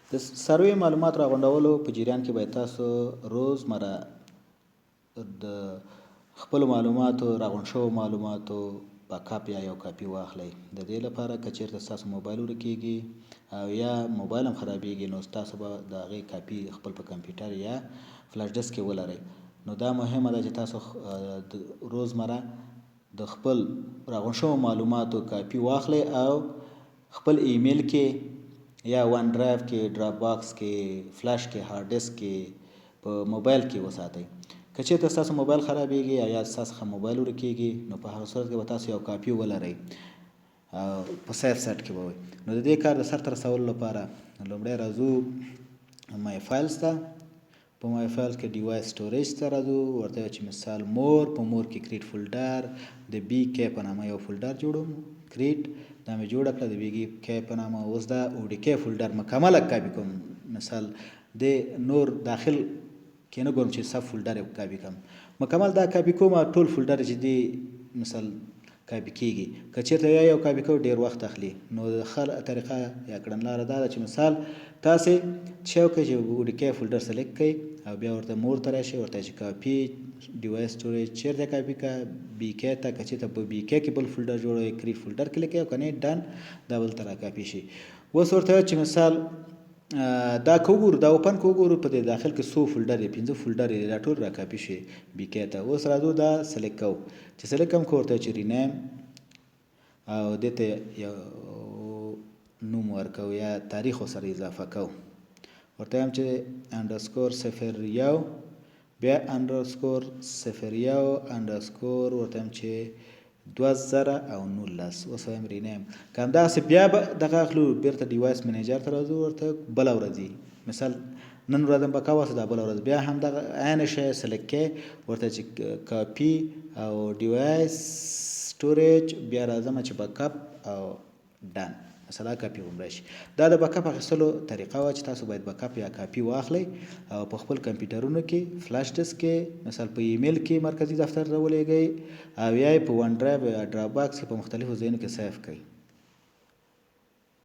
د سروې معلومات راغونډولو په جریان کې باید تاسو روزمره د خپلو معلوماتو راغونډ شوو معلوماتو بیکاپ یا یو کاپي واخلئ. د دې لپاره که چیرته ستاسو موبایل ورکېږي او یا موبایل هم خرابېږي نو تاسو به د هغې کاپي خپل په کمپیوټر یا فلش ډسک کې ولرئ. نو دا مهمه ده چې تاسو روزمره د خپل راغونډ شوو معلوماتو کاپي واخلئ او خپل ایمیل کې یا ون ډرایو کې، ډراپ باکس کې، فلش کې، هارد ډسک کې په موبایل کې وساتئ. که چیرته ستاسو موبایل خرابېږي یا ستاسو څخه موبایل ورکېږي نو په هغه صورت کې به تاسو یو کاپي ولرئ او په سیف سیټ کې به وي. نو د دې کار د سرته رسولو لپاره لومړی راځو مای فایلز ته. په مای فایلز کې ډیوایس سټوریج ته راځو، ورته چې مثال مور، په مور کې کریټ فولډر د بی کې په نامه یو فولډر جوړوم. کریټ دا مې جوړه کړه د بی کې په نامه. اوس دا او ډي کې فولډر مکمله کاپي کوم. مثال د نور داخل کې نه ګورم چې سب فولډر یې کاپي کوم. مکمل دا کاپي کوم ټول فولډر چې دی مثال کاپي کیږي. که چیرته یو کاپي کوو ډیر وخت اخلي نو د ښه طریقه یا کړنلاره دا ده چې مثال تاسې چې وکړئ چې او ډي کې فولډر سلیکټ کړئ او بیا ورته مور ته راشئ، ورته چې کاپي ډیوایس سټوریج چیرته کاپي کا بی کې ته. که چیرته په بی کې بل فولډر جوړوئ کریټ فولډر کلیک کړئ او که نه ډن دا بل ته را کاپي شي. اوس ورته چې مثال دا که وګورو دا اوپن که وګورو په دې داخل کې څو فولډر دی، 5 فولډر دی، دا ټول را کاپي شي بی کې ته. اوس راځو دا سلیکټ کوو چې سلیکټ کوم که ورته چې رینیم او دې ته یو نوم ورکوو یا تاریخ ورسره اضافه کوو. ورته وایم چې انډرسکور 01 بیا انډرسکور 01 انډرسکور ورته وایم چې 2019. اوس وایم رینیم که همداسې بیا به دغه اخلو بیرته ډیوایس منیجر ته راځو، ورته بله ورځ مثال نن ورځ هم بکا واسه دا بله ورځ بیا هم دغه عین شی سلیکټ کړئ، ورته چې کاپي او ډیوایس سټوریج بیا راځم چې بیکاپ او ډن مثلا کاپي هم راشي. دا د بیکاپ اخیستلو طریقه وه چې تاسو باید بیکاپ یا کاپي واخلئ او په خپل کمپیوټرونو کې فلش ډسک کې مثال په ایمیل کې مرکزي دفتر ته ولېږئ او یا په ون ډرایو یا ډراپ باکس کې په مختلفو ځایونو کې سیف کړئ.